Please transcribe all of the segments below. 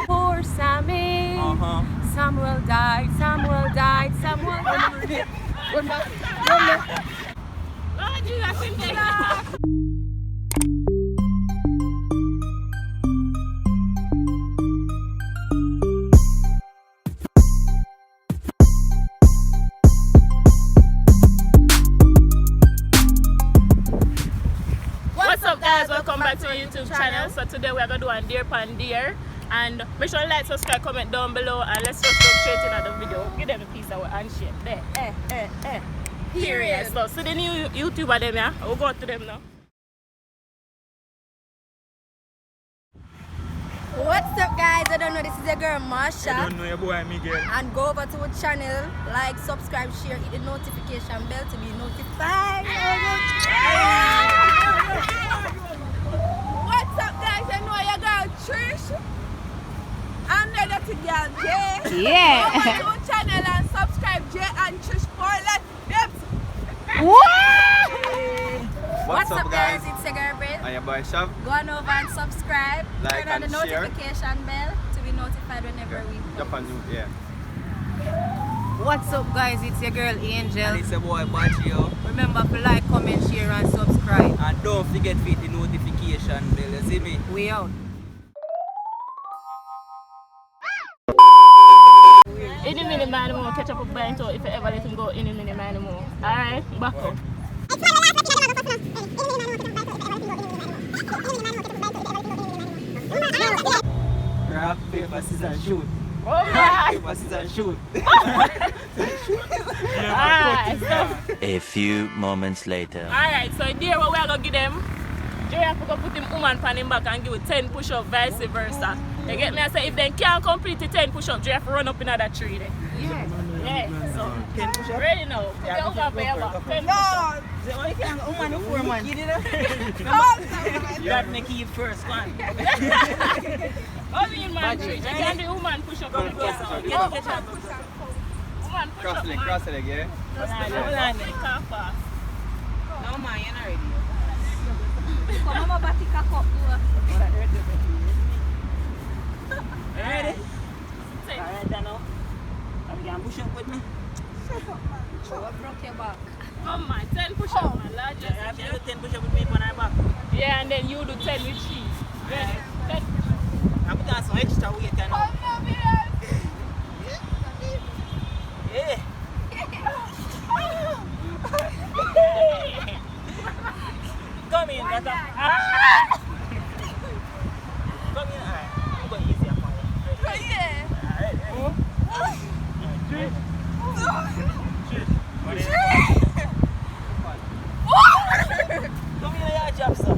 Poor Sammy. Samuel died. Samuel died. Samuel died. Lord Jesus, in there. What's up guys, welcome back to our YouTube channel. So today we are going to do a deer pan deer, and make sure to like, subscribe, comment down below, and let's just go straight into the video. Give them a piece of our handshake there. Period. So the new YouTuber them, yeah, we'll go to them now. What's up guys, I don't know, this is your girl Marsha. I don't know your boy Miguel. And go over to our channel, like, subscribe, share, hit the notification bell to be notified. What's up guys, I know your girl Trish. And then that's the girl Jay. Yeah. Go over to our channel and subscribe, Jay and Trish Portland. What's up guys, it's your girl Brett. And your boy Shav. Go on over and subscribe, Like turn on the and share. notification bell to be notified whenever we Jump on you, yeah. What's up guys, it's your girl Angel. And it's your boy Bachio. Remember to like, comment, share and subscribe. And don't forget to hit the notification bell, you see me? We out. Any minute man more catch up with Bento if you ever let him go any minute man more. Alright, back up. Rock, paper, scissors, shoot. Alright. Paper, scissors, shoot. Alright, so A few moments later. alright, so there what we are gonna give them. Jerry have to go put him woman pan him back and give it 10 push-up, vice versa. You get me? I say if they can't complete the 10 push-up, Jerry have to run up another tree then. Yeah, so 10 push-up? ready now. Put your over for your back. 10 No! push-up. Say, oh, you can't go woman before, man. You didn't? You got to make it first, go on. What do you mean man tree? You can't do woman push-up on the Get ground. the catch. Woman push-up, man. Cross leg, yeah? Hold on, they can't pass. No, man, you're not ready. Come on, back up. You ready? Say, Alright, then now. You can push up with me. What broke your back? come on, 10 push-up, man. Largest. You have to do 10 push up with me on our back. Yeah, and then you do 10 with cheese. Ready? 10. I'm putting on some extra weight now. Yeah. Come in, brother. Come in, alright. I'm going easier for you. Alright, come in, your job, sir.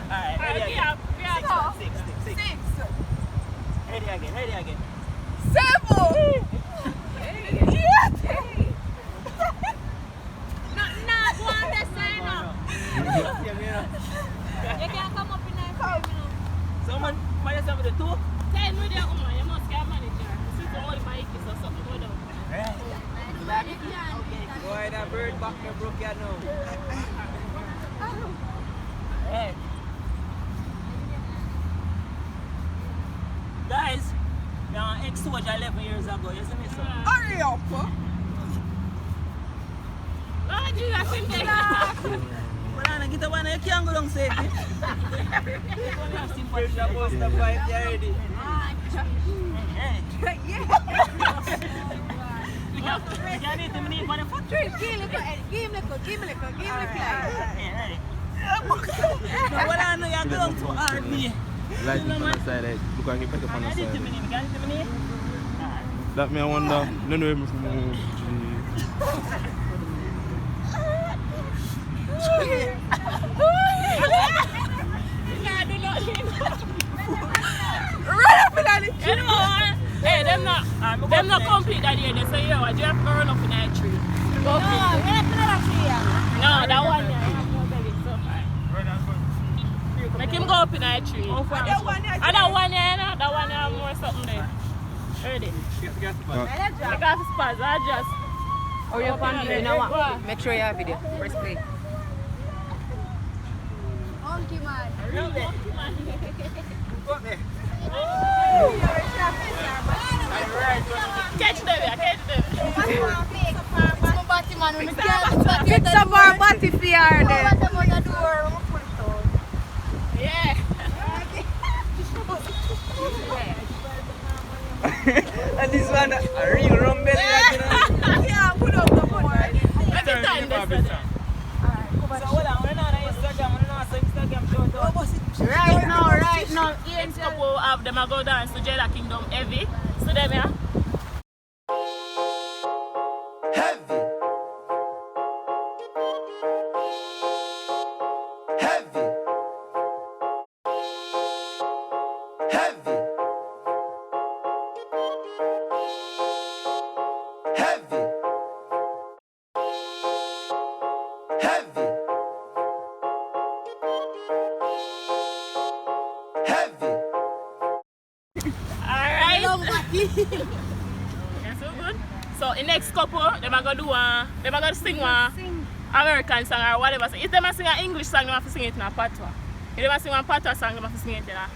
Alright, ready Alright, again. we have Six. Ready again. You can't come up in there. Someone might have something to do. 10 with your woman, you must get manager. Sit to all my kids or something, go down. Boy, that bird back there broke your nose. Hey. Guys, now ex-soldier 11 years ago, you see me, sir? Hurry up. Lord Jesus, in there. Banana, get the one you can't go down safely. You only have sympathy about the wife, you already. Hey. You can't eat him in the foot. Give me Hey. No, what I know, you're going to hard me. Light it on the side, look at him put up on the Can you side. eat him in? Can you eat him in? That me I wonder, no know him from You know, hey, them not complete that year. They say, yo, you have to run up in that tree. Go no, that one there. Make him go up in that tree. That one there, that one there more something there. Ready? Take off his pads, I just. Hurry up and do it now. Make sure you have video. First play. Monkey man. Catch them, yeah, catch them. Fix up our body for her then. Yeah. And this one, a real rum belly. Yeah, put up the board. Let me time this. So hold on, we're not on Instagram, we're not on Instagram shout out. Right now. Next couple of them are go dance to Jada Kingdom heavy. So them, yeah. Heavy. Heavy. Heavy. Heavy. Heavy. Heavy. Alright. Yeah, so good. So in next couple, them are gonna do them are gonna sing one American song or whatever. So if them are sing an English song, them have to sing it in a patois. If them are sing one patois song, them have to sing it in a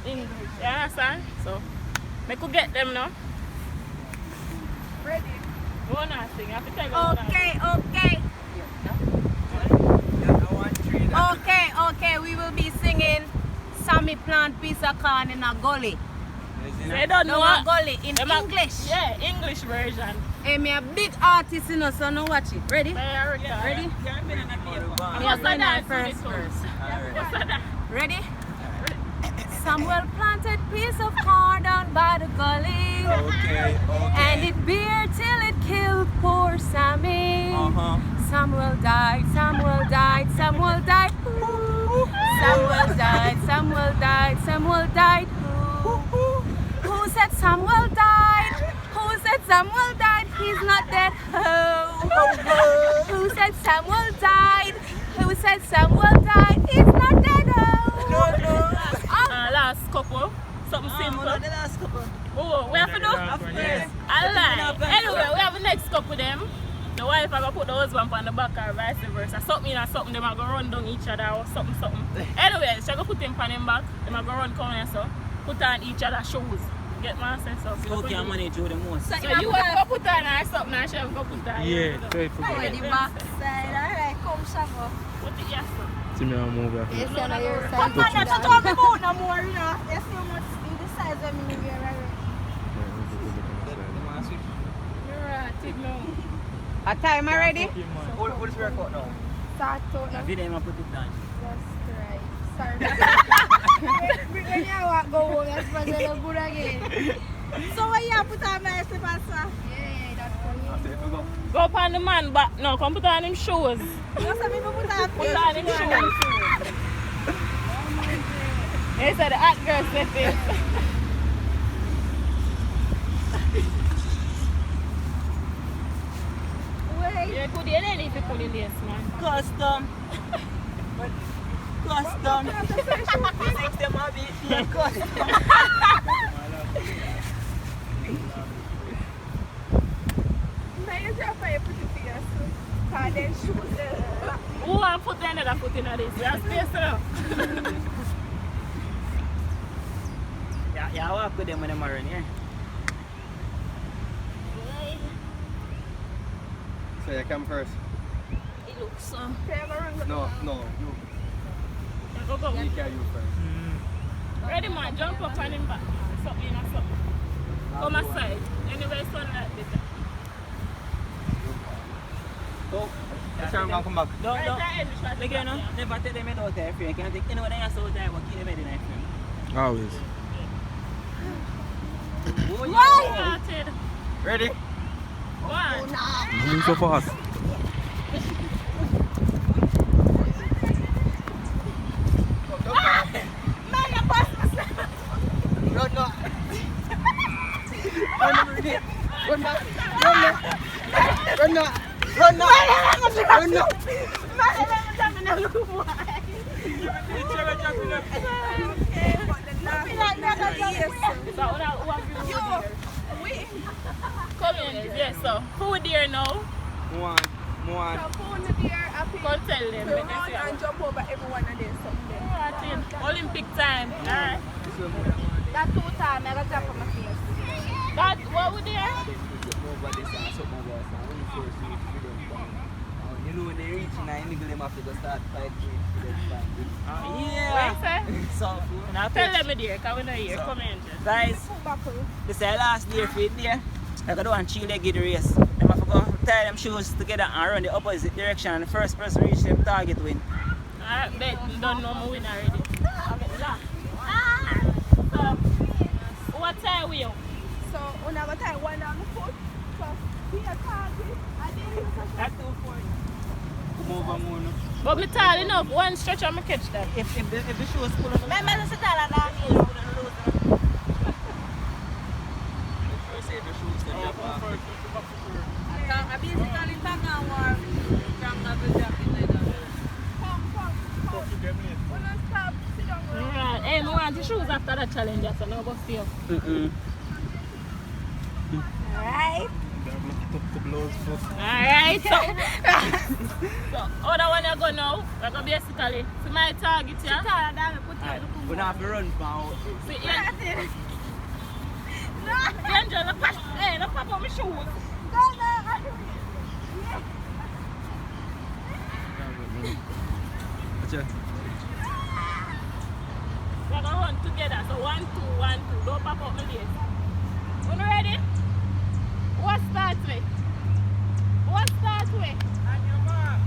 English. You understand? So I could get them now. Ready? Go on and sing. You have to tell them. Okay. We will be singing Sammy plant piece of corn in a gully. They don't know No, a gully in them are- English. Yeah, English version. Hey, me a big artist, you know, so now watch it. Ready? Ready? What's doing my that first verse. What's that? Ready? Samuel planted piece of corn down by the gully. Okay. And it bear till it killed poor Sammy. Samuel died. Ooh. Samuel died. Ooh. Who said Samuel died? He's not dead. Who said Samuel died? He's not dead. Last couple. Something simple. The last couple. Oh, we have to do? I lie. Anyway, we have the next couple them. The wife are going to put the husband on the back or vice versa. Something and something, they are going to run down each other or something. Anyway, she going to put him on him back. They are going to run corner so. Put on each other's shoes. Get my sense of. So who can manage you the most? So you have to put on her something and she have to put on. Yeah, very Oh, forget. the back side. Alright, come, Shawna. Put it yes. See me on move here. Yes, you're on your side. Touch it. Not to talk about no more, you know. Yes, you must see the size of me here, right? You're right, take no. A time already? What is your record now? Start out now. Video him put it down. That's right. Sorry. When you walk, go home, that's why they look good again. So when you put on my slipper, sir? Yeah, that's funny. Go up on the man back. No, come put on him shoes. You know some people put on Put on him shoes. They said the hot girl said this. Wait. You could hear any if you put in this, man. Custom. Next time I'll be custom. May you drop my put it here, so. Cause then shoes. Who want to put the another foot in this? We have space enough. Yeah, I walk with them when I'm around here. So you come first. It looks so. No, you. Go, go. You carry you first. Ready, man. Jump up on him back. Something or something. Come aside. Anyway, sunlight better. So, let's try and come back. Don't. Right there, the shot. Like, you know, never take them out there, friend. Can I take anyone else out there, but keep them in there, friend. Always. Why? Started. Ready? One. Moving so fast. Run now. Come in. Yes, so who there now? More. So phone the deer happy. Go tell them. To run and jump over everyone and then something. Olympic time. Alright. That 2 times I got drop on my face. That what we there? You know when they reach 9, nigga them have to go start fighting. Yeah. So, now Tell them there, because we know here. Come in. guys, this is the last day for it there. I got to do one 3-legged race. Them have to go tie them shoes together and run the opposite direction, and the first person reach them target win. I bet you don't know my win already. So, what time we on? So when I got time one down the foot, so be a target. I didn't That's 240. Come over, Mono. But me tall enough, one stretch and me catch that. If the shoes pull up, Remember to sit down and down. I basically tag and war from the jacket like that. When I stop, sit down. Alright, hey, I want the shoes after that challenge, so now go see you. Alright. Alright, so other one you go now, we're going to basically see my target here. we don't have to run for out. See, yeah. Angel, look pop on my shoes. Gotcha. We're going to run together, so 1, 2, 1, 2, don't pop up my legs. You ready? What start with? What start with? On your mark.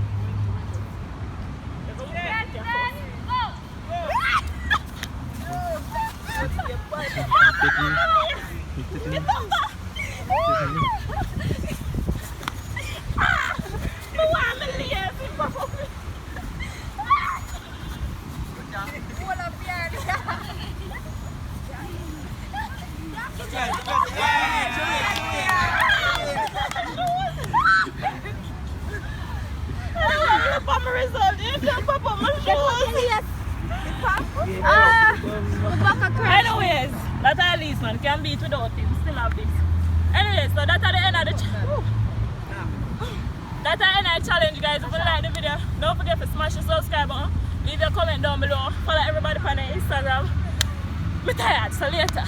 Anyways, that's at least man can beat without him. Still have this. Anyways, so that's at the end of the that's at the end of the challenge, guys. If you like the video, don't forget to smash the subscribe button. Leave your comment down below. Follow everybody on their Instagram. I'm tired, so later.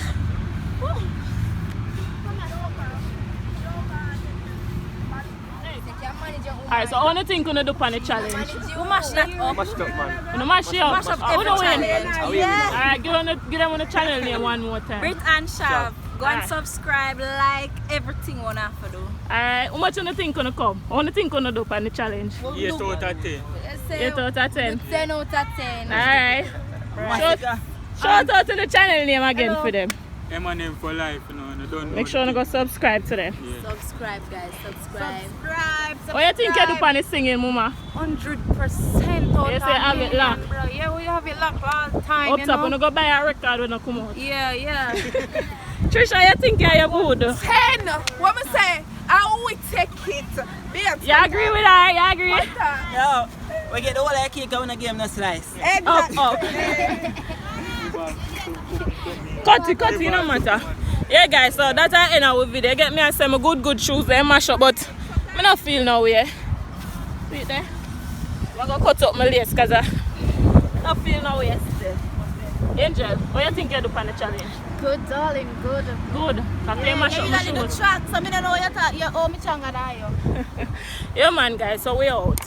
Alright, so I want to think on do on the challenge. You mash that up. Mash it up, man. You mash it up. Mash up I every wanna win. challenge. Yeah. Alright, give them on the channel name one more time. Brit and Shav, go and Alright. subscribe, like everything one have to do. Alright, how much you think gonna come? I want to think on do on the challenge. Yes, out of 10. 8 out of 10. 10 out of 10. Alright. Shout out to the channel name again for them. My name for life, you know, and I don't know. Make sure you go subscribe to them. Subscribe, guys, subscribe. What you think you do on the singing, Mama? 100% out You say have it locked. bro. Yeah, we have it locked all the time, Up you top, know? when you go buy a record when you come out. Yeah. Trisha, you think you're good? 10. What me say? I will take it. You agree with her? You agree? Yo, we get all that cake and we give them no slice. Up. Cut it, you no matter. Yeah, guys, so that's the end of the video. Get me and some good shoes they mash up, but I don't feel no way. See it there? I'm going to cut up my lace because I don't feel no way still. Angel, what you think you do on the challenge? Good, darling, good. Good. Can you mash up my shoes? Track, so I don't know what you thought. You owe me changa. Yeah, man, guys, so we out.